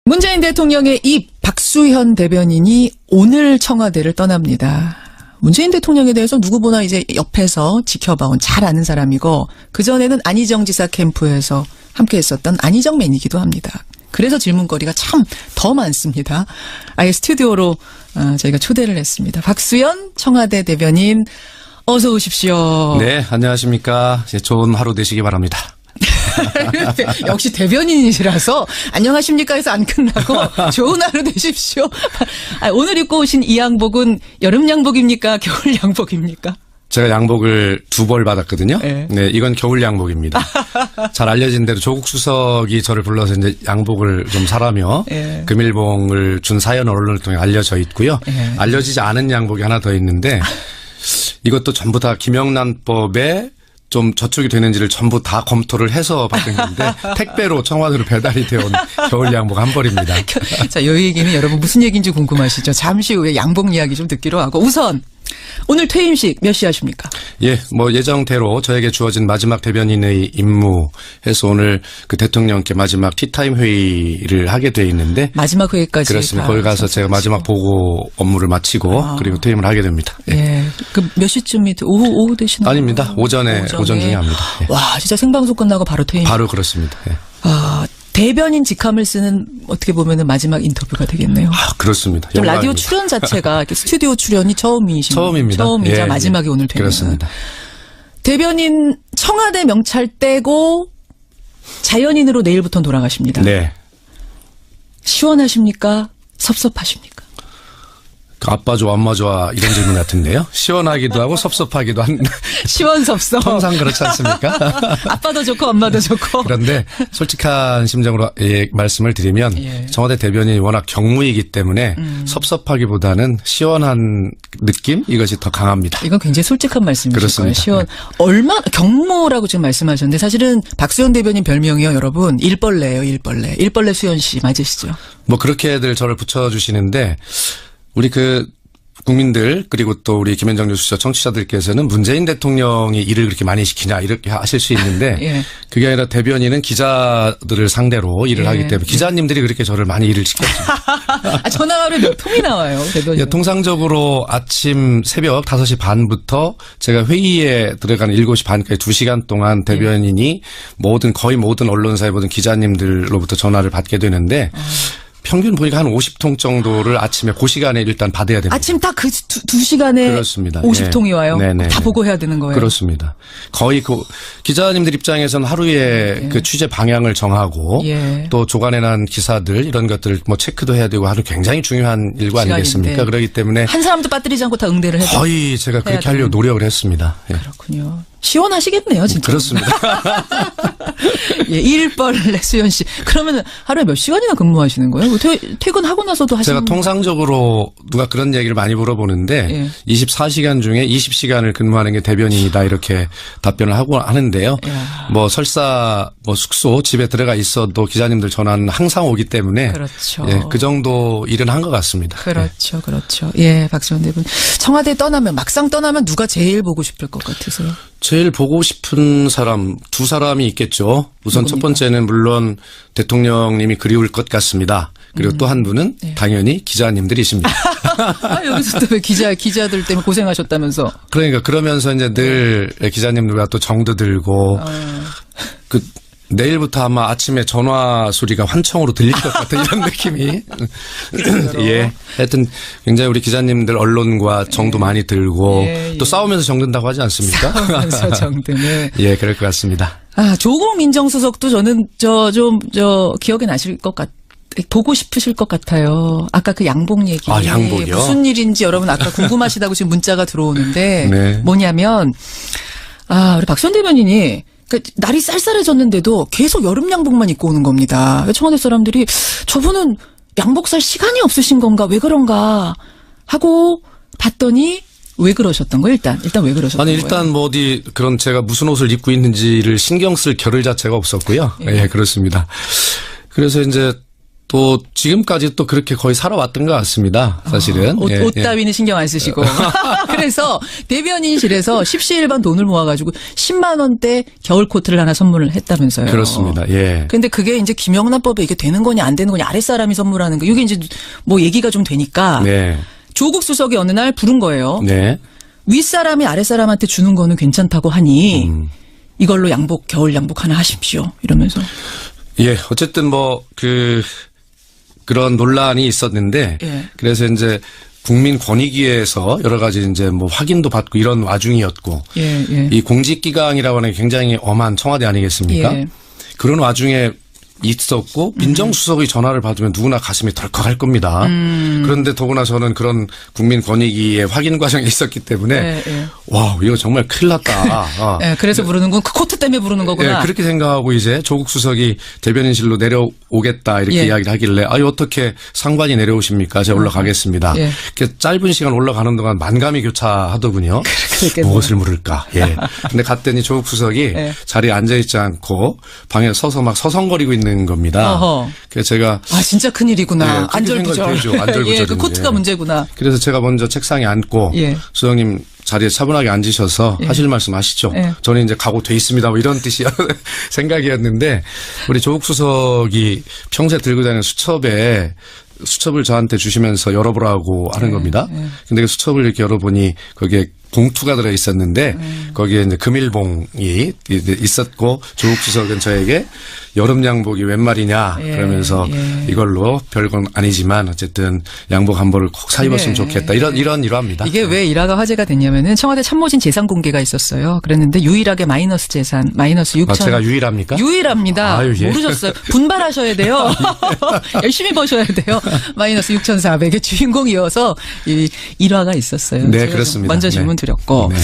문재인 대통령의 입 박수현 대변인이 오늘 청와대를 떠납니다. 문재인 대통령에 대해서 누구보다 이제 옆에서 지켜봐온 잘 아는 사람이고 그전에는 안희정 지사 캠프에서 함께 했었던 안희정맨이기도 합니다. 그래서 질문거리가 참 더 많습니다. 아예 스튜디오로 저희가 초대를 했습니다. 박수현 청와대 대변인 어서 오십시오. 네, 안녕하십니까. 좋은 하루 되시기 바랍니다. 역시 대변인이시라서 안녕하십니까 해서 안 끝나고 좋은 하루 되십시오. 오늘 입고 오신 이 양복은 여름 양복입니까? 겨울 양복입니까? 제가 양복을 2벌 받았거든요. 네. 네, 이건 겨울 양복입니다. 잘 알려진 대로 조국 수석이 저를 불러서 이제 양복을 좀 사라며 네. 금일봉을 준 사연 언론을 통해 알려져 있고요. 네. 알려지지 않은 양복이 하나 더 있는데 이것도 전부 다 김영란법에 좀 저축이 되는지를 전부 다 검토를 해서 받은 건데 택배로 청와대로 배달이 되어온 겨울 양복 한 벌입니다. 자, 이 얘기는 여러분 무슨 얘기인지 궁금하시죠? 잠시 후에 양복 이야기 좀 듣기로 하고 우선 오늘 퇴임식 몇 시 하십니까? 예, 뭐 예정대로 저에게 주어진 마지막 대변인의 임무해서 오늘 그 대통령께 마지막 티타임 회의를 하게 돼 있는데 마지막 회의까지 그렇습니다. 거기 가서 제가 마지막 보고 업무를 마치고 그리고 퇴임을 하게 됩니다. 예. 예. 그 몇 시쯤이 오후 되시나요? 아닙니다. 오전 중에 합니다. 예. 와, 진짜 생방송 끝나고 바로 퇴임. 바로 그렇습니다. 예. 대변인 직함을 쓰는 어떻게 보면은 마지막 인터뷰가 되겠네요. 그렇습니다. 좀 라디오 영광입니다. 출연 자체가 이렇게 스튜디오 출연이 처음이십니다. 처음이자 예, 마지막에 예. 오늘 퇴임. 그렇습니다. 대변인 청와대 명찰 떼고 자연인으로 내일부터 돌아가십니다. 네. 시원하십니까? 섭섭하십니까? 아빠 좋아, 엄마 좋아 이런 질문 같은데요. 시원하기도 하고 섭섭하기도 한. 시원섭섭. 통상 그렇지 않습니까? 아빠도 좋고 엄마도 좋고. 그런데 솔직한 심정으로 말씀을 드리면 예. 청와대 대변인이 워낙 경무이기 때문에 섭섭하기보다는 시원한 느낌 이것이 더 강합니다. 이건 굉장히 솔직한 말씀이실 그렇습니다. 거예요. 경무라고 지금 말씀하셨는데 사실은 박수현 대변인 별명이요, 여러분. 일벌레예요, 일벌레. 일벌레 수현 씨 맞으시죠? 뭐 그렇게들 저를 붙여주시는데 우리 국민들 그리고 또 우리 김현정 뉴스쇼 청취자들께서는 문재인 대통령이 일을 그렇게 많이 시키냐 이렇게 하실 수 있는데 예. 그게 아니라 대변인은 기자들을 상대로 일을 예. 하기 때문에 기자님들이 그렇게 저를 많이 일을 시켰습니다. 전화가 하루에 몇 통이 나와요, 대변인? 예, 통상적으로 아침 새벽 5시 반부터 제가 회의에 들어가는 7시 반까지 2시간 동안 대변인이 거의 모든 언론사의 모든 기자님들로부터 전화를 받게 되는데 평균 보니까 한 50통 정도를 아침에 그 시간에 일단 받아야 됩니다. 아침 딱 그 2시간에 그렇습니다. 50통이 와요? 네네. 다 보고해야 되는 거예요? 그렇습니다. 거의 기자님들 입장에서는 하루에 그 취재 방향을 정하고 예. 또 조간해난 기사들 이런 것들 뭐 체크도 해야 되고 하는 굉장히 중요한 일과 시간인데. 아니겠습니까? 그렇기 때문에 한 사람도 빠뜨리지 않고 다 응대를 해도 거의 제가 그렇게 하려고 노력을 했습니다. 예. 그렇군요. 시원하시겠네요, 진짜. 그렇습니다. 예, 일벌레 수현 씨. 그러면 하루에 몇 시간이나 근무하시는 거예요? 퇴근하고 나서도 하시는 제가 통상적으로 누가 그런 얘기를 많이 물어보는데 예. 24시간 중에 20시간을 근무하는 게 대변인이다 이렇게 답변을 하고 하는데요. 야. 뭐 설사 숙소 집에 들어가 있어도 기자님들 전화는 항상 오기 때문에 그렇죠. 예, 그 정도 일은 한 것 같습니다. 그렇죠, 그렇죠. 예, 박수현 대변인. 청와대 막상 떠나면 누가 제일 보고 싶을 것 같으세요? 제일 보고 싶은 사람 2사람이 있겠죠. 우선 누굽니까? 첫 번째는 물론 대통령님이 그리울 것 같습니다. 그리고 또 한 분은 당연히 기자님들이십니다. 여기서 또 왜 기자들 때문에 고생하셨다면서. 그러니까 그러면서 이제 늘 기자님들과 또 정도 들고 내일부터 아마 아침에 전화 소리가 환청으로 들릴 것 같은 이런 느낌이. 예. 하여튼 굉장히 우리 기자님들 언론과 정도 많이 들고 예. 또 싸우면서 정든다고 하지 않습니까? 싸우면서 정드는. 예, 그럴 것 같습니다. 조국 민정수석도 저는 기억에 나실 것 보고 싶으실 것 같아요. 아까 그 양복 얘기. 양복이요? 무슨 일인지 여러분 아까 궁금하시다고 지금 문자가 들어오는데. 네. 뭐냐면, 우리 박수현 대변인이 날이 쌀쌀해졌는데도 계속 여름 양복만 입고 오는 겁니다. 청와대 사람들이 저분은 양복 살 시간이 없으신 건가? 왜 그런가? 하고 봤더니 왜 그러셨던 거예요? 일단 왜 그러셨던 거예요? 일단 그런 제가 무슨 옷을 입고 있는지를 신경 쓸 겨를 자체가 없었고요. 예, 그렇습니다. 그래서 이제 또 지금까지 또 그렇게 거의 살아왔던 것 같습니다. 사실은. 옷, 예, 옷 예. 따위는 신경 안 쓰시고. 그래서 대변인실에서 십시일반 돈을 모아가지고 10만 원대 겨울 코트를 하나 선물을 했다면서요. 그렇습니다. 예. 근데 그게 이제 김영란법에 이게 되는 거냐 안 되는 거냐 아랫사람이 선물하는 거 이게 이제 뭐 얘기가 좀 되니까 네. 조국 수석이 어느 날 부른 거예요. 네. 윗사람이 아랫사람한테 주는 거는 괜찮다고 하니 이걸로 양복 겨울 양복 하나 하십시오. 이러면서. 예. 어쨌든 그런 논란이 있었는데 예. 그래서 이제 국민권익위에서 여러 가지 이제 뭐 확인도 받고 이런 와중이었고 예, 예. 이 공직기강이라고 하는 게 굉장히 엄한 청와대 아니겠습니까? 예. 그런 와중에 있었고 민정수석이 전화를 받으면 누구나 가슴이 덜컥할 겁니다. 그런데 더구나 저는 그런 국민권익위의 확인 과정에 있었기 때문에 예, 예. 와 이거 정말 큰일 났다. 예, 그래서 부르는군. 그 코트 때문에 부르는 거구나. 예, 그렇게 생각하고 이제 조국 수석이 대변인실로 내려오겠다 이렇게 예. 이야기를 하길래 어떻게 상관이 내려오십니까? 제가 올라가겠습니다. 예. 이렇게 짧은 시간 올라가는 동안 만감이 교차하더군요. 그랬겠네요. 무엇을 물을까? 예. 근데 갔더니 조국 수석이 예. 자리에 앉아있지 않고 방에 서서 막 서성거리고 있는 겁니다. 어허. 그래서 제가 아 진짜 큰일이구나. 예, 그렇게 안절부절. 생각이 들죠. 안절부절인데. 예, 그 코트가 문제구나. 그래서 제가 먼저 책상에 앉고 예. 수석님 자리에 차분하게 앉으셔서 하실 말씀 하시죠. 예. 저는 이제 각오돼 있습니다. 뭐 이런 뜻이 생각이었는데 우리 조국 수석이 평소에 들고 다니는 수첩을 저한테 주시면서 열어보라고 하는 겁니다. 근데 그 수첩을 이렇게 열어보니 거기에 봉투가 들어 있었는데 거기에 이제 금일봉이 있었고 조국 수석은 저에게 여름 양복이 웬 말이냐 예, 그러면서 예. 이걸로 별건 아니지만 어쨌든 양복 한 벌을 꼭 사 입었으면 그래. 좋겠다. 이러합니다. 이게 왜 일화가 화제가 됐냐면은 청와대 참모진 재산 공개가 있었어요. 그랬는데 유일하게 마이너스 재산, 마이너스 6천. 제가 유일합니까? 유일합니다. 아유, 예. 모르셨어요. 분발하셔야 돼요. 열심히 버셔야 돼요. 마이너스 6,400의 주인공이어서 이 일화가 있었어요. 네, 제가 그렇습니다. 먼저 질문 드렸고. 네.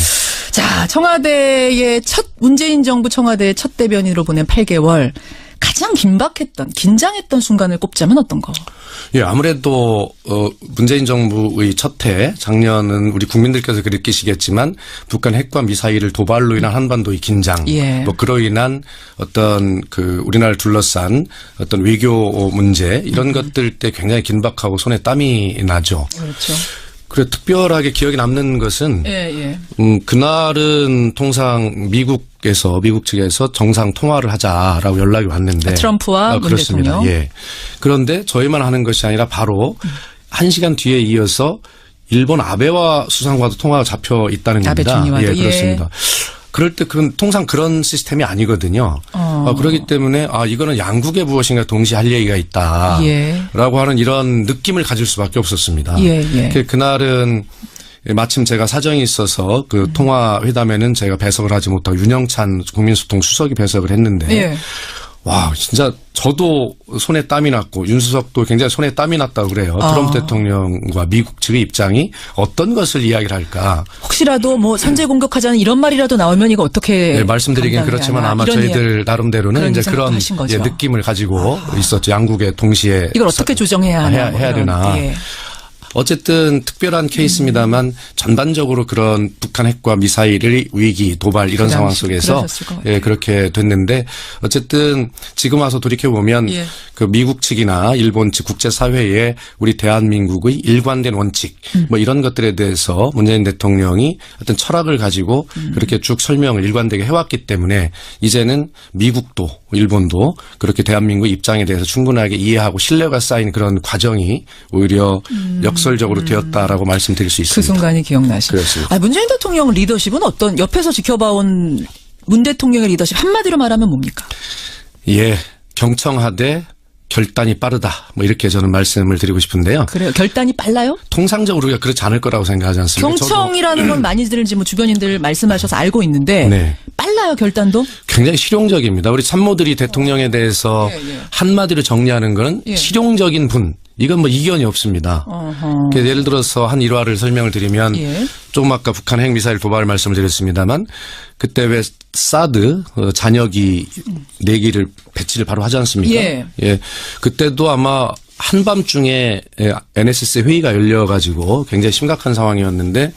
자, 청와대의 문재인 정부 청와대의 첫 대변인으로 보낸 8개월. 가장 긴장했던 순간을 꼽자면 어떤 거? 예, 아무래도 문재인 정부의 첫 해 작년은 우리 국민들께서 느끼시겠지만 북한 핵과 미사일을 도발로 인한 한반도의 긴장, 예. 뭐 그로 인한 어떤 우리나라를 둘러싼 어떤 외교 문제 이런 것들 때 굉장히 긴박하고 손에 땀이 나죠. 그렇죠. 그래 특별하게 기억에 남는 것은 예. 그날은 통상 미국 측에서 정상 통화를 하자라고 연락이 왔는데 트럼프와 문 그렇습니다. 대통령. 예. 그런데 저희만 하는 것이 아니라 바로 1시간 뒤에 이어서 일본 아베와 수상과도 통화가 잡혀 있다는 아베 겁니다. 총리와도. 예, 그렇습니다. 그럴 때 통상 그런 시스템이 아니거든요. 그렇기 때문에 이거는 양국의 무엇인가 동시에 할 얘기가 있다라고 예. 하는 이런 느낌을 가질 수밖에 없었습니다. 예. 그날은 마침 제가 사정이 있어서 그 통화 회담에는 제가 배석을 하지 못하고 윤영찬 국민소통 수석이 배석을 했는데 예. 와 진짜 저도 손에 땀이 났고 윤 수석도 굉장히 손에 땀이 났다고 그래요. 트럼프 대통령과 미국 측의 입장이 어떤 것을 이야기를 할까. 혹시라도 뭐 선제 공격하자는 이런 말이라도 나오면 이거 어떻게 네, 말씀드리긴 그렇지만 아마 저희들 나름대로는 이제 그런 느낌을 가지고 있었죠. 양국에 동시에 이걸 어떻게 조정해야 하나 해야 되나. 예. 어쨌든 특별한 케이스입니다만 전반적으로 그런 북한 핵과 미사일의 위기, 도발 이런 상황 속에서 그렇게 됐는데 어쨌든 지금 와서 돌이켜보면 예. 그 미국 측이나 일본 측 국제사회에 우리 대한민국의 일관된 원칙 뭐 이런 것들에 대해서 문재인 대통령이 어떤 철학을 가지고 그렇게 쭉 설명을 일관되게 해왔기 때문에 이제는 미국도 일본도 그렇게 대한민국의 입장에 대해서 충분하게 이해하고 신뢰가 쌓인 그런 과정이 오히려 역설적으로 되었다라고 말씀드릴 수 있습니다. 그 순간이 기억나시죠? 그렇습니다. 문재인 대통령 리더십은 옆에서 지켜봐온 문 대통령의 리더십 한마디로 말하면 뭡니까? 예, 경청하되 결단이 빠르다. 뭐 이렇게 저는 말씀을 드리고 싶은데요. 그래요. 결단이 빨라요? 통상적으로 우리가 그렇지 않을 거라고 생각하지 않습니까? 경청이라는 건 많이들 뭐 주변인들 말씀하셔서 알고 있는데 네. 빨라요 결단도? 굉장히 실용적입니다. 우리 참모들이 대통령에 대해서 한마디로 정리하는 건 실용적인 분. 이건 뭐 이견이 없습니다. 예를 들어서 한 일화를 설명을 드리면 조금 아까 북한 핵미사일 도발 말씀을 드렸습니다만 그때 왜 사드 잔여기 4기를 배치를 바로 하지 않습니까? 예. 그때도 아마 한밤중에 NSC 회의가 열려가지고 굉장히 심각한 상황이었는데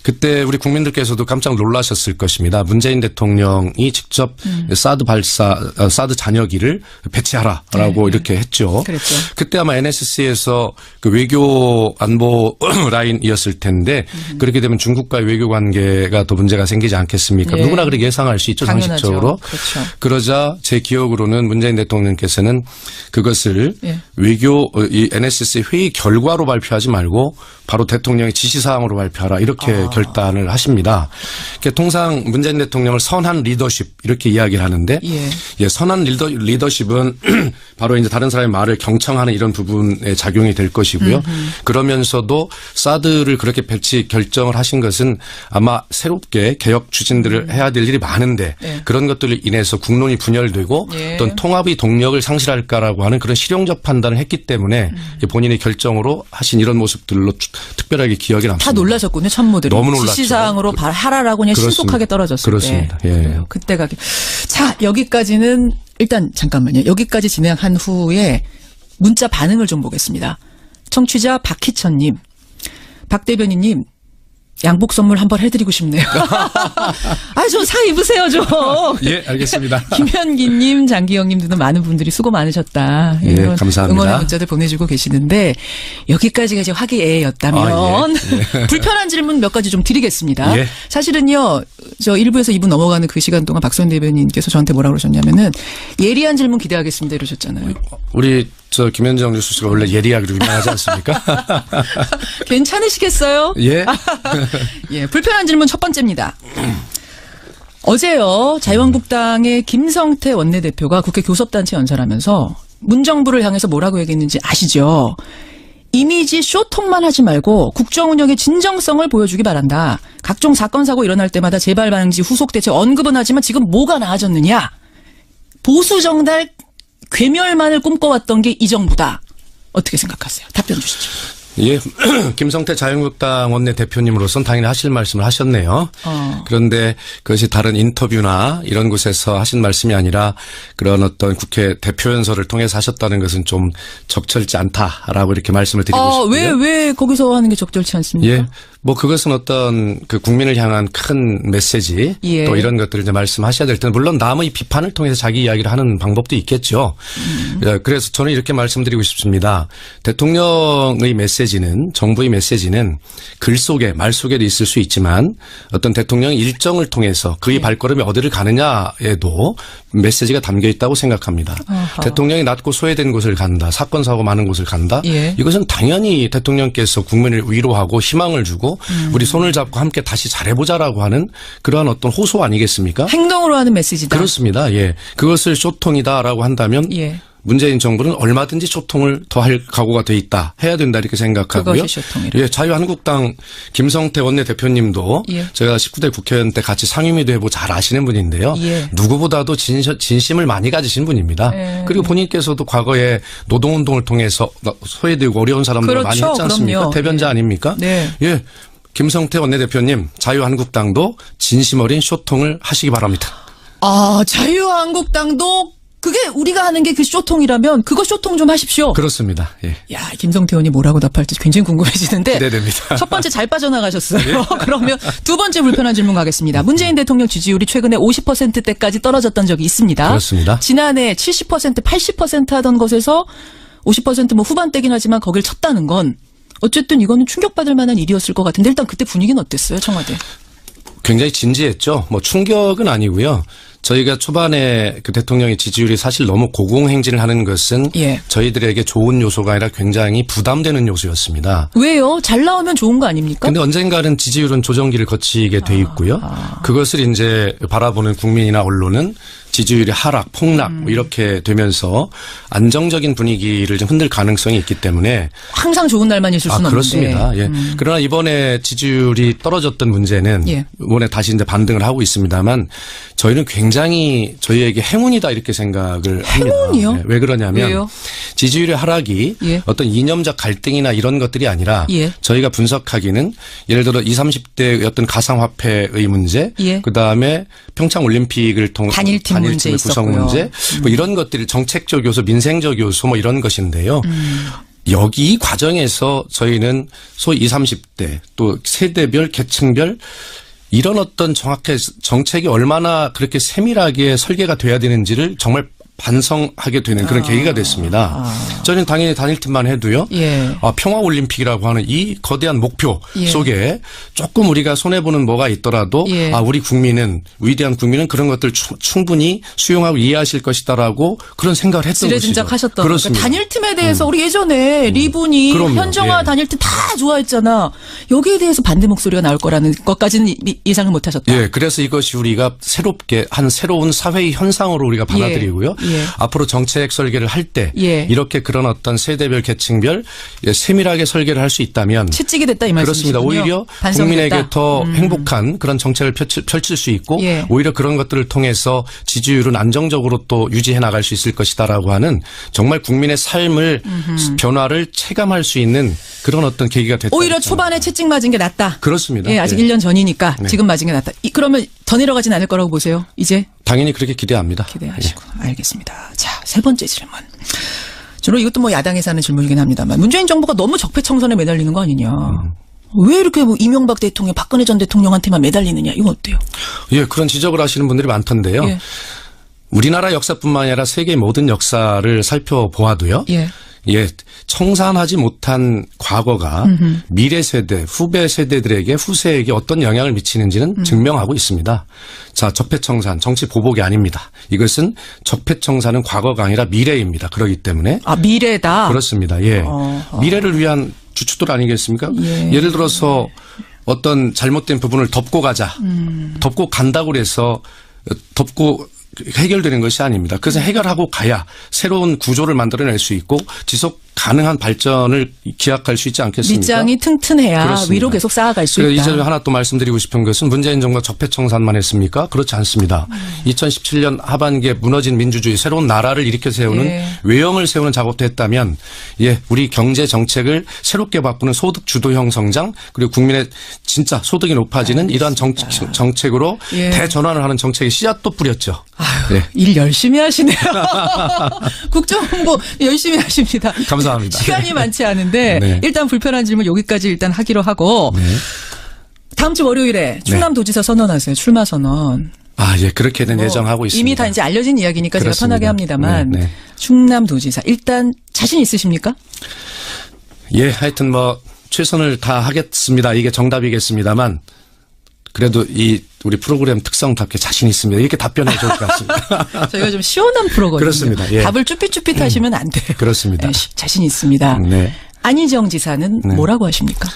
그때 우리 국민들께서도 깜짝 놀라셨을 것입니다. 문재인 대통령이 직접 사드 잔여기를 배치하라라고 이렇게 했죠. 그랬죠. 그때 아마 NSC에서 그 외교 안보 라인이었을 텐데 그렇게 되면 중국과의 외교 관계가 또 문제가 생기지 않겠습니까? 예. 누구나 그렇게 예상할 수 있죠. 당연하죠. 상식적으로. 그렇죠. 그러자 제 기억으로는 문재인 대통령께서는 그것을 예. 이 NSC 회의 결과로 발표하지 말고 바로 대통령의 지시사항으로 발표하라 이렇게 결단을 하십니다. 그러니까 통상 문재인 대통령을 선한 리더십 이렇게 이야기를 하는데 예, 선한 리더십은 바로 이제 다른 사람의 말을 경청하는 이런 부분에 작용이 될 것이고요. 그러면서도 사드를 그렇게 배치 결정을 하신 것은 아마 새롭게 개혁 추진들을 해야 될 일이 많은데 그런 것들로 인해서 국론이 분열되고 어떤 통합의 동력을 상실할까라고 하는 그런 실용적 판단을 했기 때문에 본인의 결정으로 하신 이런 모습들로 특별하게 기억이 남습니다. 다 놀라셨군요, 참모들이. 너무 놀랐죠. 지시사항으로 하라라고 그냥 그렇습니다. 신속하게 떨어졌을 그렇습니다. 때. 예. 그래요. 그때가. 자, 여기까지는 일단 잠깐만요. 여기까지 진행한 후에 문자 반응을 좀 보겠습니다. 청취자 박희천님. 박 대변인님. 양복 선물 한번 해드리고 싶네요. 좀 사 입으세요, 좀. 예, 알겠습니다. 김현기님, 장기영님 등등 많은 분들이 수고 많으셨다. 예, 이런 감사합니다. 응원의 문자들 보내주고 계시는데 여기까지가 이제 화기애애였다면 예. 불편한 질문 몇 가지 좀 드리겠습니다. 예. 사실은요, 저 1부에서 2부 넘어가는 그 시간 동안 박수현 대변인께서 저한테 뭐라고 그러셨냐면은 예리한 질문 기대하겠습니다 이러셨잖아요. 우리 김현정 뉴스가 원래 예리하기로 유명하지 않습니까? 괜찮으시겠어요? 예. 예, 불편한 질문 첫 번째입니다. 어제요, 자유한국당의 김성태 원내대표가 국회 교섭단체 연설하면서 문정부를 향해서 뭐라고 얘기했는지 아시죠? 이미지 쇼통만 하지 말고 국정 운영의 진정성을 보여주기 바란다. 각종 사건 사고 일어날 때마다 재발 방지 후속 대책 언급은 하지만 지금 뭐가 나아졌느냐? 보수 정달 괴멸만을 꿈꿔왔던 게 이 정부다. 어떻게 생각하세요? 답변 주시죠. 예, 김성태 자유한국당 원내대표님으로서는 당연히 하실 말씀을 하셨네요. 그런데 그것이 다른 인터뷰나 이런 곳에서 하신 말씀이 아니라 그런 어떤 국회 대표 연설을 통해서 하셨다는 것은 좀 적절치 않다라고 이렇게 말씀을 드리고 싶고요. 왜 거기서 하는 게 적절치 않습니까? 예. 뭐 그것은 어떤 그 국민을 향한 큰 메시지 예. 또 이런 것들을 이제 말씀하셔야 될 텐데 물론 남의 비판을 통해서 자기 이야기를 하는 방법도 있겠죠. 그래서 저는 이렇게 말씀드리고 싶습니다. 대통령의 메시지는 정부의 메시지는 글 속에 말 속에도 있을 수 있지만 어떤 대통령의 일정을 통해서 그의 발걸음이 어디를 가느냐에도 메시지가 담겨 있다고 생각합니다. 아하. 대통령이 낮고 소외된 곳을 간다. 사건 사고 많은 곳을 간다. 예. 이것은 당연히 대통령께서 국민을 위로하고 희망을 주고 우리 손을 잡고 함께 다시 잘해보자라고 하는 그러한 어떤 호소 아니겠습니까? 행동으로 하는 메시지다. 그렇습니다. 예. 그것을 쇼통이다라고 한다면 예. 문재인 정부는 얼마든지 소통을 더할 각오가 돼 있다. 해야 된다 이렇게 생각하고요. 그것이 소통이라. 예, 자유한국당 김성태 원내대표님도 예. 제가 19대 국회의원 때 같이 상임위도 해보고 잘 아시는 분인데요. 예. 누구보다도 진심을 많이 가지신 분입니다. 예. 그리고 본인께서도 과거에 노동운동을 통해서 소외되고 어려운 사람들을 그렇죠. 많이 했지 않습니까? 그럼요. 대변자 예. 아닙니까? 네. 예. 김성태 원내대표님 자유한국당도 진심 어린 소통을 하시기 바랍니다. 자유한국당도 그게 우리가 하는 게 그 쇼통이라면 그거 쇼통 좀 하십시오. 그렇습니다. 예. 야, 김성태 의원이 뭐라고 답할지 굉장히 궁금해지는데. 기대됩니다. 첫 번째 잘 빠져나가셨어요. 그러면 두 번째 불편한 질문 가겠습니다. 문재인 대통령 지지율이 최근에 50%대까지 떨어졌던 적이 있습니다. 그렇습니다. 지난해 70%, 80% 하던 것에서 50% 뭐 후반대긴 하지만 거길 쳤다는 건 어쨌든 이거는 충격받을 만한 일이었을 것 같은데 일단 그때 분위기는 어땠어요, 청와대? 굉장히 진지했죠. 뭐 충격은 아니고요. 저희가 초반에 그 대통령의 지지율이 사실 너무 고공행진을 하는 것은 예. 저희들에게 좋은 요소가 아니라 굉장히 부담되는 요소였습니다. 왜요? 잘 나오면 좋은 거 아닙니까? 근데 언젠가는 지지율은 조정기를 거치게 돼 있고요. 그것을 이제 바라보는 국민이나 언론은 지지율이 하락, 폭락 뭐 이렇게 되면서 안정적인 분위기를 좀 흔들 가능성이 있기 때문에 항상 좋은 날만 있을 수는 그렇습니다. 없는데. 예. 그러나 이번에 지지율이 떨어졌던 문제는 예. 이번에 다시 이제 반등을 하고 있습니다만 저희는 굉장히 저희에게 행운이다 이렇게 생각을 합니다. 행운이요? 예. 왜 그러냐면 왜요? 지지율의 하락이 예. 어떤 이념적 갈등이나 이런 것들이 아니라 예. 저희가 분석하기는 예를 들어 20, 30대의 어떤 가상화폐의 문제, 예. 그다음에 평창올림픽을 통한 단일팀 문제 구성 있었고요. 문제, 뭐 이런 것들이 정책적 요소, 민생적 요소 뭐 이런 것인데요. 여기 이 과정에서 저희는 소위 20, 30대 또 세대별 계층별 이런 어떤 정확한 정책이 얼마나 그렇게 세밀하게 설계가 돼야 되는지를 정말 반성하게 되는 그런 계기가 됐습니다. 저는 당연히 다닐 틈만 해도요. 예. 평화올림픽이라고 하는 이 거대한 목표 예. 속에 조금 우리가 손해보는 뭐가 있더라도 예. 우리 국민은 위대한 국민은 그런 것들 충분히 수용하고 이해하실 것이다라고 그런 생각을 했던 것이죠. 지레짐작하셨던. 그렇습니다. 그러니까 단일 팀에 대해서 우리 예전에 리분이 그럼요. 현정화 예. 단일 팀 다 좋아했잖아. 여기에 대해서 반대 목소리가 나올 거라는 것까지는 예상을 못하셨다. 예, 그래서 이것이 우리가 새롭게 한 새로운 사회의 현상으로 우리가 받아들이고요. 예. 앞으로 정책 설계를 할 때 예. 이렇게 그런 어떤 세대별 계층별 세밀하게 설계를 할 수 있다면 채찍이 됐다 이 그렇습니다. 말씀이시군요. 오히려 반성이 국민에게 됐다. 더 행복한 그런 정책을 펼칠 수 있고 예. 오히려 그런 것들을 통해서 지지율은 안정적으로 또 유지해 나갈 수 있을 것이다라고 하는 정말 국민의 삶을 변화를 체감할 수 있는 그런 어떤 계기가 됐다. 오히려 초반에 채찍 맞은 게 낫다. 그렇습니다. 예, 아직 예. 1년 전이니까 네. 지금 맞은 게 낫다. 그러면 더 내려가진 않을 거라고 보세요. 이제 당연히 그렇게 기대합니다. 기대하시고. 알겠습니다. 자, 세 번째 질문. 주로 이것도 뭐 야당에서 하는 질문이긴 합니다만 문재인 정부가 너무 적폐청산에 매달리는 거 아니냐. 왜 이렇게 뭐 이명박 대통령, 박근혜 전 대통령한테만 매달리느냐. 이거 어때요? 예, 그런 지적을 하시는 분들이 많던데요. 예. 우리나라 역사뿐만 아니라 세계 모든 역사를 살펴보아도요. 예. 예, 청산하지 못한 과거가 미래 세대, 후배 세대들에게 후세에게 어떤 영향을 미치는지는 증명하고 있습니다. 자, 적폐청산, 정치 보복이 아닙니다. 이것은 적폐청산은 과거가 아니라 미래입니다. 그렇기 때문에 아, 미래다. 그렇습니다. 예, 미래를 위한 주춧돌 아니겠습니까? 예. 예를 들어서 어떤 잘못된 부분을 덮고 가자, 덮고 간다고 해서 덮고 해결되는 것이 아닙니다. 그래서 해결하고 가야 새로운 구조를 만들어낼 수 있고 지속 가능한 발전을 기약할 수 있지 않겠습니까? 밑장이 튼튼해야 그렇습니다. 위로 계속 쌓아갈 수 그래서 있다. 이 점에 하나 또 말씀드리고 싶은 것은 문재인 정부가 적폐청산만 했습니까? 그렇지 않습니다. 2017년 하반기에 무너진 민주주의 새로운 나라를 일으켜 세우는 예. 외형을 세우는 작업도 했다면 예, 우리 경제 정책을 새롭게 바꾸는 소득 주도형 성장 그리고 국민의 진짜 소득이 높아지는 이러한 정책으로 예. 대전환을 하는 정책의 씨앗도 뿌렸죠. 아유, 네. 일 열심히 하시네요. 국정홍보 열심히 하십니다. 감사합니다. 시간이 많지 않은데 네. 일단 불편한 질문 여기까지 일단 하기로 하고 네. 다음 주 월요일에 충남도지사 선언하세요. 출마 선언. 아, 예, 그렇게는 예정하고 있습니다. 이미 다 이제 알려진 이야기니까 그렇습니다. 제가 편하게 합니다만 네, 네. 충남도지사 일단 자신 있으십니까? 예, 하여튼 뭐 최선을 다하겠습니다. 이게 정답이겠습니다만 그래도 이 우리 프로그램 특성답게 자신 있습니다. 이렇게 답변해 좋을 것 같습니다. 저희가 좀 시원한 프로거든요. 그렇습니다. 예. 답을 쭈삣쭈삣 하시면 안 돼요. 그렇습니다. 네, 자신 있습니다. 네. 안희정 지사는 뭐라고 하십니까?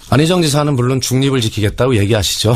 안희정 지사는 물론 중립을 지키겠다고 얘기하시죠.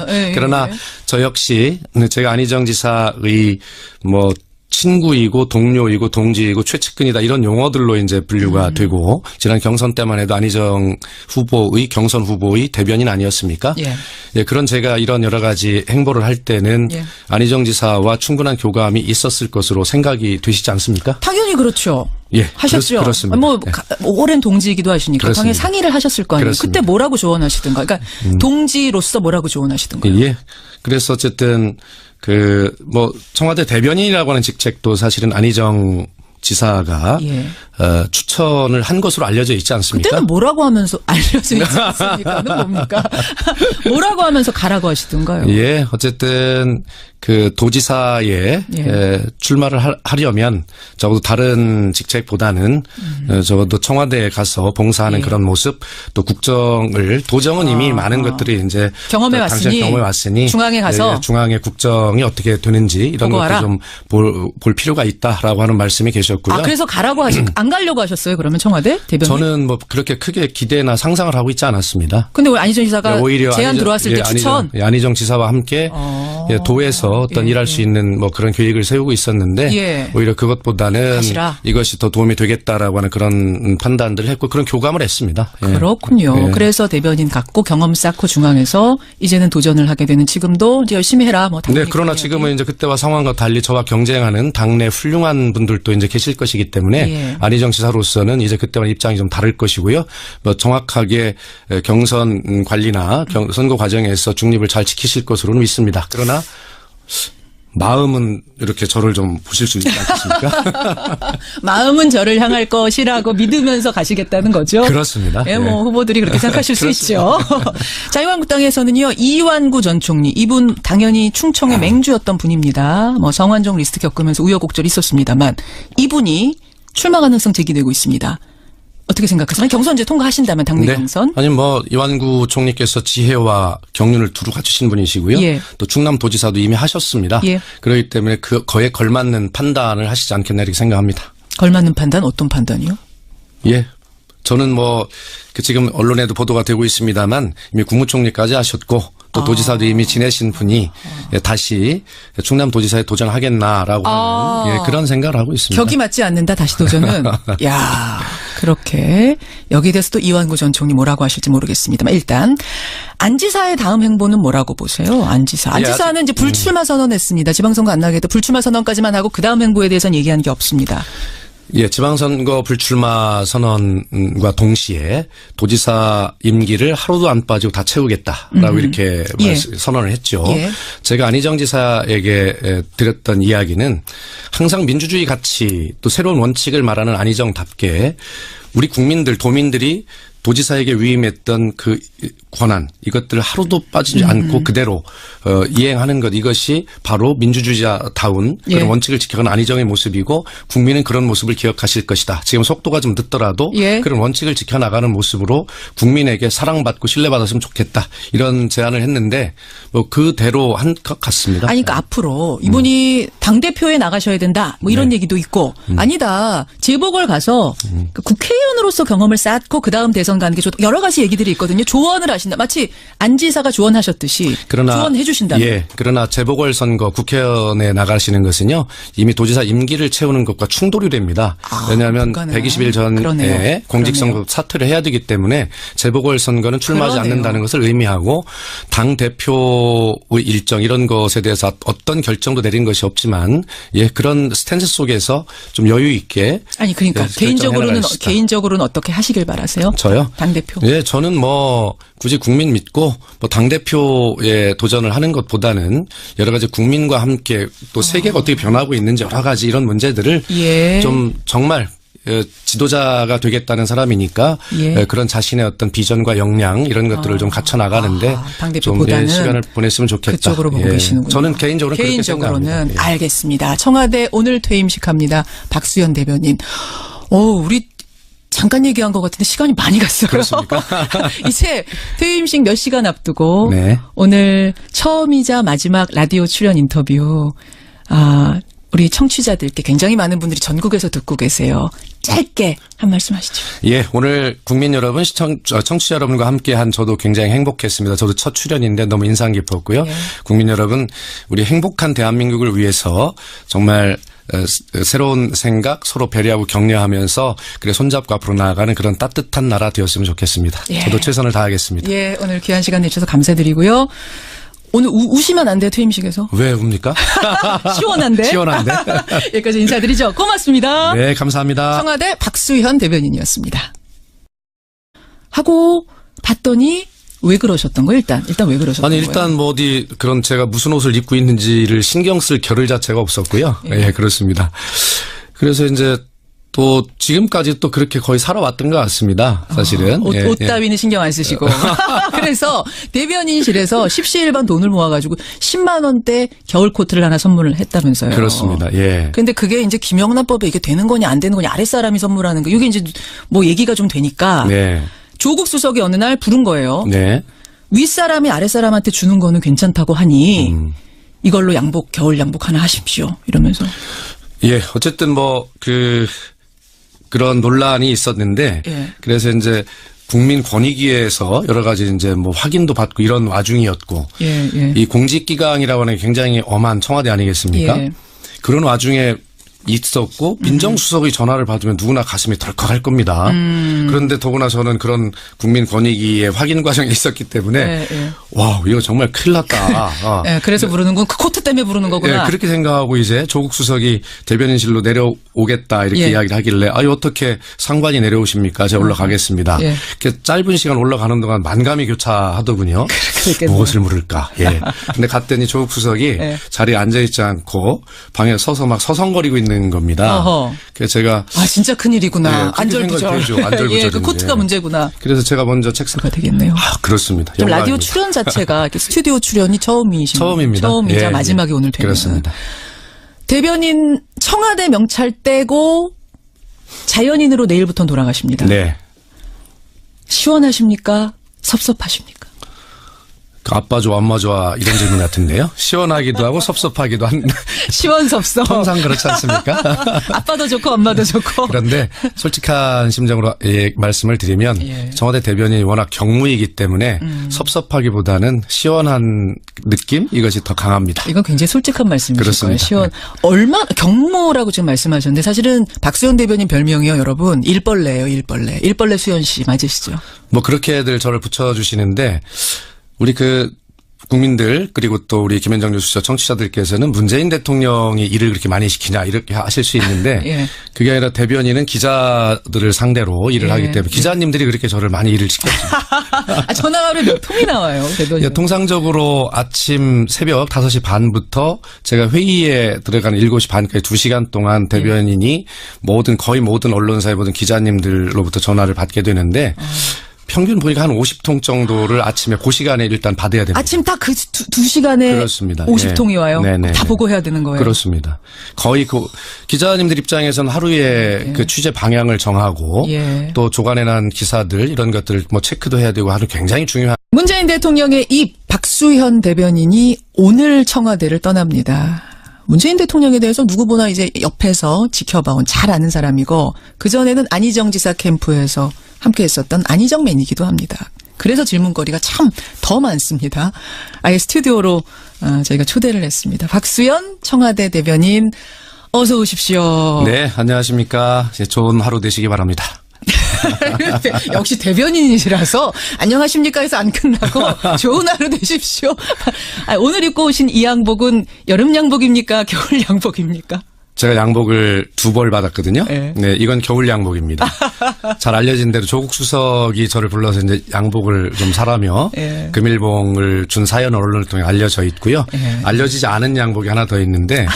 예, 그러나 예. 저 역시 제가 안희정 지사의 뭐 친구이고 동료이고 동지이고 최측근이다 이런 용어들로 이제 분류가 되고 지난 경선 때만 해도 안희정 후보의 경선 후보의 대변인 아니었습니까? 예. 예, 그런 제가 이런 여러 가지 행보를 할 때는 예. 안희정 지사와 충분한 교감이 있었을 것으로 생각이 되시지 않습니까? 당연히 그렇죠. 예, 하셨죠. 그렇습니다. 뭐 예. 오랜 동지이기도 하시니까 그렇습니다. 당연히 상의를 하셨을 거 아니에요. 그렇습니다. 그때 뭐라고 조언하시던가. 그러니까 동지로서 뭐라고 조언하시던가. 예. 그래서 어쨌든 뭐 청와대 대변인이라고 하는 직책도 사실은 안희정 지사가 예. 추천을 한 것으로 알려져 있지 않습니까? 그때는 뭐라고 하면서 알려져 있지 않습니까는 뭡니까? 뭐라고 하면서 가라고 하시던가요? 예, 어쨌든 도지사에 예. 출마를 하려면 적어도 다른 직책보다는 적어도 청와대에 가서 봉사하는 예. 그런 모습 또 도정은 이미 많은 것들이 이제 경험해 당시에 경험해 왔으니 중앙에 가서 예, 중앙의 국정이 어떻게 되는지 이런 보고 것도 와라. 좀 볼 필요가 있다라고 하는 말씀이 계셨고요. 아, 그래서 가라고 안 가려고 하셨어요? 그러면 청와대 대변인? 저는 뭐 그렇게 크게 기대나 상상을 하고 있지 않았습니다. 근데 왜 안희정 지사가 오히려 제안 들어왔을 때 추천? 안희정 지사와 함께 도에서 어떤 예, 일할 수 있는 뭐 그런 계획을 세우고 있었는데 예. 오히려 그것보다는 가시라. 이것이 더 도움이 되겠다라고 하는 그런 판단들을 했고 그런 교감을 했습니다. 예. 그렇군요. 예. 그래서 대변인 갖고 경험 쌓고 중앙에서 이제는 도전을 하게 되는 지금도 이제 열심히 해라. 뭐 네, 그러나 지금은 이제 그때와 상황과 달리 저와 경쟁하는 당내 훌륭한 분들도 이제 계실 것이기 때문에 예. 안희정 지사로서는 이제 그때와 입장이 좀 다를 것이고요. 뭐 정확하게 경선 관리나 선거 과정에서 중립을 잘 지키실 것으로는 믿습니다. 그러나 마음은 이렇게 저를 좀 보실 수 있지 않겠습니까? 마음은 저를 향할 것이라고 믿으면서 가시겠다는 거죠. 그렇습니다. 예, 뭐 후보들이 그렇게 생각하실 수 있죠. 자유한국당에서는요, 이완구 전 총리, 이분 당연히 충청의 맹주였던 분입니다. 뭐 성완종 리스트 겪으면서 우여곡절이 있었습니다만 이분이 출마 가능성 제기되고 있습니다. 어떻게 생각하세요? 경선 이제 통과하신다면 당내 경선? 아니 뭐 이완구 총리께서 지혜와 경륜을 두루 갖추신 분이시고요. 예. 또 충남도지사도 이미 하셨습니다. 예. 그렇기 때문에 그거에 걸맞는 판단을 하시지 않겠나 이렇게 생각합니다. 걸맞는 판단 어떤 판단이요? 예. 저는 뭐 지금 언론에도 보도가 되고 있습니다만 이미 국무총리까지 하셨고 또 도지사도 이미 지내신 분이 다시 충남도지사에 도전하겠나라고 하는 그런 생각을 하고 있습니다. 격이 맞지 않는다 다시 도전은. 야, 그렇게 여기에 대해서 또 이완구 전 총리 뭐라고 하실지 모르겠습니다만 일단 안지사의 다음 행보는 뭐라고 보세요? 안지사는 이제 불출마 선언했습니다. 지방선거 안 나게 해도 불출마 선언까지만 하고 그 다음 행보에 대해서는 얘기한 게 없습니다. 예, 지방선거 불출마 선언과 동시에 도지사 임기를 하루도 안 빠지고 다 채우겠다라고 이렇게 선언을 했죠. 예. 제가 안희정 지사에게 드렸던 이야기는 항상 민주주의 가치 또 새로운 원칙을 말하는 안희정답게 우리 국민들, 도민들이 도지사에게 위임했던 그 권한 이것들을 하루도 빠지지 않고 그대로 이행하는 것 이것이 바로 민주주의자다운 그런 원칙을 지켜가는 안희정의 모습이고 국민은 그런 모습을 기억하실 것이다. 지금 속도가 좀 늦더라도 그런 원칙을 지켜나가는 모습으로 국민에게 사랑받고 신뢰받았으면 좋겠다. 이런 제안을 했는데 뭐 그대로 한 것 같습니다. 아니 그러니까 앞으로 이분이 당대표에 나가셔야 된다. 뭐 이런 얘기도 있고 아니다. 재보궐 가서 그 국회의원으로서 경험을 쌓고 그다음 대선 가는 게 좋다. 여러 가지 얘기들이 있거든요. 조언을 하신다. 마치 안 지사가 조언하셨듯이 조언해 주신다면. 예. 그러나 재보궐선거 국회의원에 나가시는 것은요. 이미 도지사 임기를 채우는 것과 충돌이 됩니다. 왜냐하면 120일 전에 공직선거 사퇴를 해야 되기 때문에 재보궐선거는 출마하지 않는다는 것을 의미하고 당대표의 일정 이런 것에 대해서 어떤 결정도 내린 것이 없지만 그런 스탠스 속에서 좀 여유 있게 아니 그러니까 개인적으로는 어떻게 하시길 바라세요? 저요? 당대표. 예, 저는 뭐 굳이 국민 믿고 뭐 당대표에 도전을 하는 것보다는 여러 가지 국민과 함께 또 세계가 어떻게 변하고 있는지 여러 가지 이런 문제들을 좀 정말 지도자가 되겠다는 사람이니까 그런 자신의 어떤 비전과 역량 이런 것들을 좀 갖춰 나가는데 좀 시간을 보냈으면 좋겠다. 그쪽으로 보고 계시는군요. 저는 개인적으로는 알겠습니다. 청와대 오늘 퇴임식합니다. 박수현 대변인. 우리 잠깐 얘기한 것 같은데 시간이 많이 갔어요. 그렇습니까? 이제 퇴임식 몇 시간 앞두고 오늘 처음이자 마지막 라디오 출연 인터뷰 우리 청취자들께 굉장히 많은 분들이 전국에서 듣고 계세요. 짧게 한 말씀 하시죠. 예, 오늘 국민 여러분, 청취자 여러분과 함께한 저도 굉장히 행복했습니다. 저도 첫 출연인데 너무 인상 깊었고요. 국민 여러분, 우리 행복한 대한민국을 위해서 정말 새로운 생각 서로 배려하고 격려하면서 그래 손잡고 앞으로 나아가는 그런 따뜻한 나라 되었으면 좋겠습니다. 저도 최선을 다하겠습니다. 오늘 귀한 시간 내주셔서 감사드리고요. 오늘 우시면 안 돼요, 퇴임식에서. 왜 웁니까? 시원한데? 시원한데? 여기까지 인사드리죠. 고맙습니다. 네, 감사합니다. 청와대 박수현 대변인이었습니다. 하고 봤더니 왜 그러셨던 거예요? 일단 왜 그러셨던 거예요? 일단 뭐 어디 그런 제가 무슨 옷을 입고 있는지를 신경 쓸 겨를 자체가 없었고요. 그렇습니다. 그래서 이제 또 지금까지 또 그렇게 거의 살아왔던 것 같습니다. 사실은. 옷 따위는 신경 안 쓰시고. 그래서 대변인실에서 십시일반 돈을 모아가지고 10만 원대 겨울 코트를 하나 선물을 했다면서요. 그렇습니다. 근데 그게 이제 김영란법에 이게 되는 거냐 안 되는 거냐 아랫사람이 선물하는 거. 이게 이제 뭐 얘기가 좀 되니까. 조국 수석이 어느 날 부른 거예요. 윗사람이 아랫사람한테 주는 거는 괜찮다고 하니 이걸로 겨울 양복 하나 하십시오. 이러면서. 어쨌든 뭐 그런 논란이 있었는데 그래서 이제 국민권익위에서 여러 가지 이제 뭐 확인도 받고 이런 와중이었고 이 공직기강이라고 하는 게 굉장히 엄한 청와대 아니겠습니까? 그런 와중에 있었고 민정수석의 전화를 받으면 누구나 가슴이 덜컥할 겁니다. 그런데 더구나 저는 그런 국민권익위의 확인 과정에 있었기 때문에 와 이거 정말 큰일 났다. 그래서 부르는군. 그 코트 때문에 부르는 거구나. 그렇게 생각하고 이제 조국 수석이 대변인실로 내려오겠다 이렇게 이야기를 하길래 어떻게 상관이 내려오십니까? 제가 올라가겠습니다. 이렇게 짧은 시간 올라가는 동안 만감이 교차하더군요. 무엇을 물을까? 근데 갔더니 조국 수석이 자리에 앉아있지 않고 방에 서서 막 서성거리고 있는 겁니다. 그래서 제가 진짜 큰일이구나. 안절부절. 안절부절. 그 코트가 문제구나. 그래서 제가 먼저 책상가 되겠네요. 그렇습니다. 좀 라디오 출연 자체가 이렇게 스튜디오 출연이 처음입니다. 처음이자 마지막이 오늘 되는. 그렇습니다. 대변인 청와대 명찰 떼고 자연인으로 내일부터 돌아가십니다. 네. 시원하십니까? 섭섭하십니까? 아빠 좋아, 엄마 좋아 이런 질문 같은데요. 시원하기도 하고 섭섭하기도 한. 시원섭섭. 통상 그렇지 않습니까? 아빠도 좋고 엄마도 좋고. 그런데 솔직한 심정으로 말씀을 드리면 청와대 대변인이 워낙 경무이기 때문에 섭섭하기보다는 시원한 느낌 이것이 더 강합니다. 이건 굉장히 솔직한 말씀이실 그렇습니다. 거예요. 얼마나 경무라고 지금 말씀하셨는데 사실은 박수현 대변인 별명이요, 여러분. 일벌레예요, 일벌레. 일벌레 수현 씨 맞으시죠? 뭐 그렇게들 저를 붙여주시는데 우리 국민들 그리고 또 우리 김현정 뉴스쇼 청취자들께서는 문재인 대통령이 일을 그렇게 많이 시키냐 이렇게 하실 수 있는데 그게 아니라 대변인은 기자들을 상대로 일을 하기 때문에 기자님들이 그렇게 저를 많이 일을 시켰습니다. 전화 하루에 몇 통이 나와요, 대변인? 통상적으로 아침 새벽 5시 반부터 제가 회의에 들어가는 7시 반까지 2시간 동안 대변인이 거의 모든 언론사의 모든 기자님들로부터 전화를 받게 되는데 평균 보니까 한 50통 정도를 아침에 그 시간에 일단 받아야 됩니다. 아침 딱 그 2시간에 그렇습니다. 50통이 와요? 네네. 다 보고 해야 되는 거예요? 그렇습니다. 거의 기자님들 입장에서는 하루에 그 취재 방향을 정하고 또 조간해난 기사들 이런 것들 뭐 체크도 해야 되고 하루 굉장히 중요한. 문재인 대통령의 이 박수현 대변인이 오늘 청와대를 떠납니다. 문재인 대통령에 대해서 누구보다 이제 옆에서 지켜봐온 잘 아는 사람이고 그전에는 안희정 지사 캠프에서 함께 했었던 안희정 맨이기도 합니다. 그래서 질문거리가 참 더 많습니다. 아예 스튜디오로 저희가 초대를 했습니다. 박수현 청와대 대변인 어서 오십시오. 네, 안녕하십니까. 좋은 하루 되시기 바랍니다. 역시 대변인이시라서 안녕하십니까 해서 안 끝나고 좋은 하루 되십시오. 오늘 입고 오신 이 양복은 여름 양복입니까? 겨울 양복입니까? 제가 양복을 2벌 받았거든요. 네, 이건 겨울 양복입니다. 잘 알려진 대로 조국 수석이 저를 불러서 이제 양복을 좀 사라며 금일봉을 준 사연 언론을 통해 알려져 있고요. 알려지지 않은 양복이 하나 더 있는데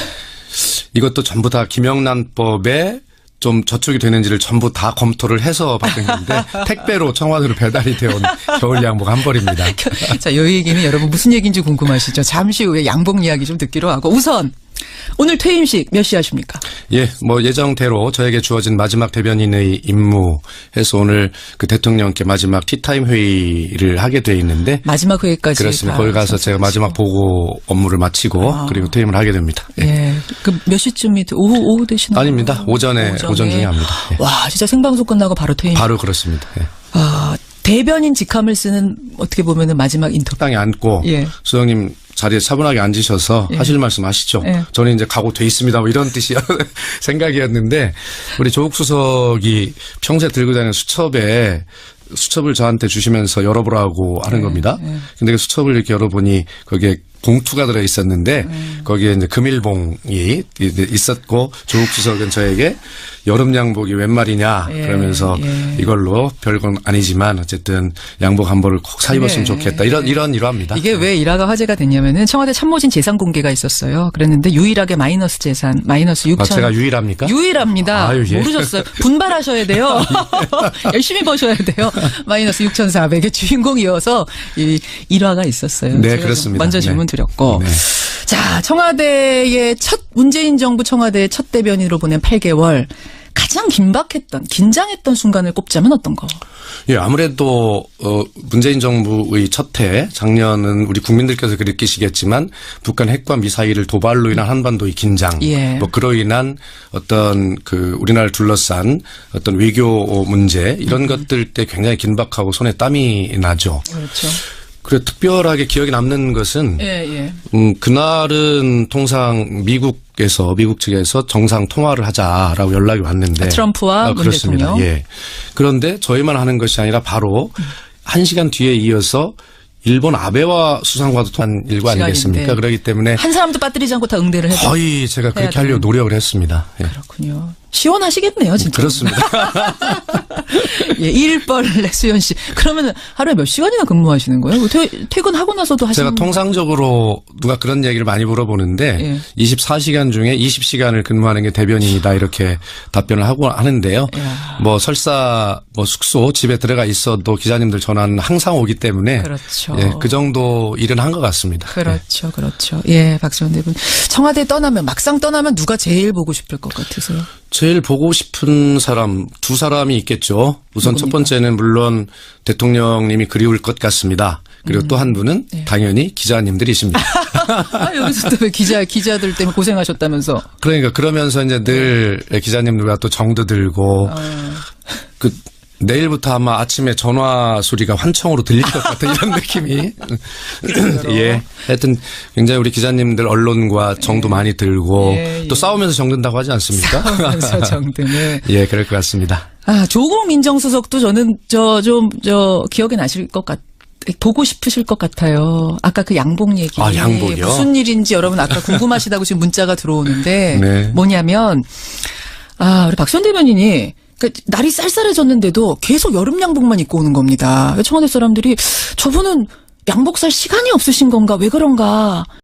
이것도 전부 다 김영란법에 좀 저축이 되는지를 전부 다 검토를 해서 받은 건데 택배로 청와대로 배달이 되어온 겨울 양복 한 벌입니다. 자, 이 얘기는 여러분 무슨 얘기인지 궁금하시죠? 잠시 후에 양복 이야기 좀 듣기로 하고 우선 오늘 퇴임식 몇 시 하십니까? 뭐 예정대로 저에게 주어진 마지막 대변인의 임무해서 오늘 그 대통령께 마지막 티타임 회의를 하게 돼 있는데 마지막 회의까지 그렇습니다. 거기 가서 제가 마지막 보고 업무를 마치고 그리고 퇴임을 하게 됩니다. 그 몇 시쯤이 오후 되시나요? 아닙니다. 오전 중에 합니다. 와, 진짜 생방송 끝나고 바로 퇴임. 바로 그렇습니다. 대변인 직함을 쓰는 어떻게 보면은 마지막 인터뷰. 땅에 앉고 수석님 자리에 차분하게 앉으셔서 하실 말씀 하시죠. 저는 이제 각오돼 있습니다. 뭐 이런 뜻이 생각이었는데 우리 조국 수석이 평소에 들고 다니는 수첩을 저한테 주시면서 열어보라고 하는 겁니다. 근데 그 수첩을 이렇게 열어보니 거기에 봉투가 들어 있었는데 거기에 이제 금일봉이 있었고 조국 수석은 저에게 여름 양복이 웬 말이냐 그러면서 이걸로 별건 아니지만 어쨌든 양복 한 벌을 꼭 사 입었으면 좋겠다 이런 일화입니다. 이게 왜 일화가 화제가 됐냐면은 청와대 참모진 재산 공개가 있었어요. 그랬는데 유일하게 마이너스 재산 마이너스 6천. 제가 유일합니까? 유일합니다. 모르셨어요? 분발하셔야 돼요. 열심히 버셔야 돼요. 마이너스 6,400의 주인공이어서 이 일화가 있었어요. 네, 그렇습니다. 먼저 질문 드렸고. 자, 청와대의 문재인 정부 청와대의 첫 대변인으로 보낸 8개월 가장 긴장했던 순간을 꼽자면 어떤 거? 아무래도 문재인 정부의 첫 해 작년은 우리 국민들께서 느끼시겠지만 북한 핵과 미사일을 도발로 인한 한반도의 긴장, 뭐 그로 인한 어떤 우리나라를 둘러싼 어떤 외교 문제 이런 것들 때 굉장히 긴박하고 손에 땀이 나죠. 그렇죠. 그래 특별하게 기억에 남는 것은 예. 그날은 통상 미국 측에서 정상 통화를 하자라고 연락이 왔는데 트럼프와 문 그렇습니다. 대통령. 예. 그런데 저희만 하는 것이 아니라 바로 1시간 뒤에 이어서 일본 아베와 수상과도 통한 일과 아니겠습니까? 시간인데. 그렇기 때문에 한 사람도 빠뜨리지 않고 다 응대를 해도 거의 제가 그렇게 되는. 하려고 노력을 했습니다. 예. 그렇군요. 시원하시겠네요, 진짜. 그렇습니다. 예, 일벌레 수연 씨. 그러면 하루에 몇 시간이나 근무하시는 거예요? 퇴근하고 나서도 하시는 제가 통상적으로 누가 그런 얘기를 많이 물어보는데 예. 24시간 중에 20시간을 근무하는 게 대변인이다 이렇게 답변을 하고 하는데요. 야. 뭐 설사 뭐 숙소 집에 들어가 있어도 기자님들 전화는 항상 오기 때문에 그렇죠. 예, 그 정도 일은 한 것 같습니다. 그렇죠. 예, 박수현 대변인. 청와대 떠나면 막상 떠나면 누가 제일 보고 싶을 것 같으세요? 제일 보고 싶은 사람 두 사람이 있겠죠. 우선 첫 누굽니까? 번째는 물론 대통령님이 그리울 것 같습니다. 그리고 또 한 분은 네. 당연히 기자님들이십니다. 아, 여기서 또 왜 기자들 때문에 고생하셨다면서. 그러니까 그러면서 이제 늘 기자님들과 또 정도 들고 그 내일부터 아마 아침에 전화 소리가 환청으로 들릴 것 같은 이런 느낌이 예. 하여튼 굉장히 우리 기자님들 언론과 정도 많이 들고 예, 예. 또 싸우면서 정든다고 하지 않습니까? 싸우면서 정등을. 예, 그럴 것 같습니다. 아, 조국 민정수석도 저는 기억에 나실 것 보고 싶으실 것 같아요. 아까 그 양복 얘기. 아, 양복이요? 무슨 일인지 여러분 아까 궁금하시다고 지금 문자가 들어오는데. 네. 뭐냐면, 우리 박수현 대변인이 그러니까 날이 쌀쌀해졌는데도 계속 여름 양복만 입고 오는 겁니다. 청와대 사람들이 저분은 양복 살 시간이 없으신 건가? 왜 그런가?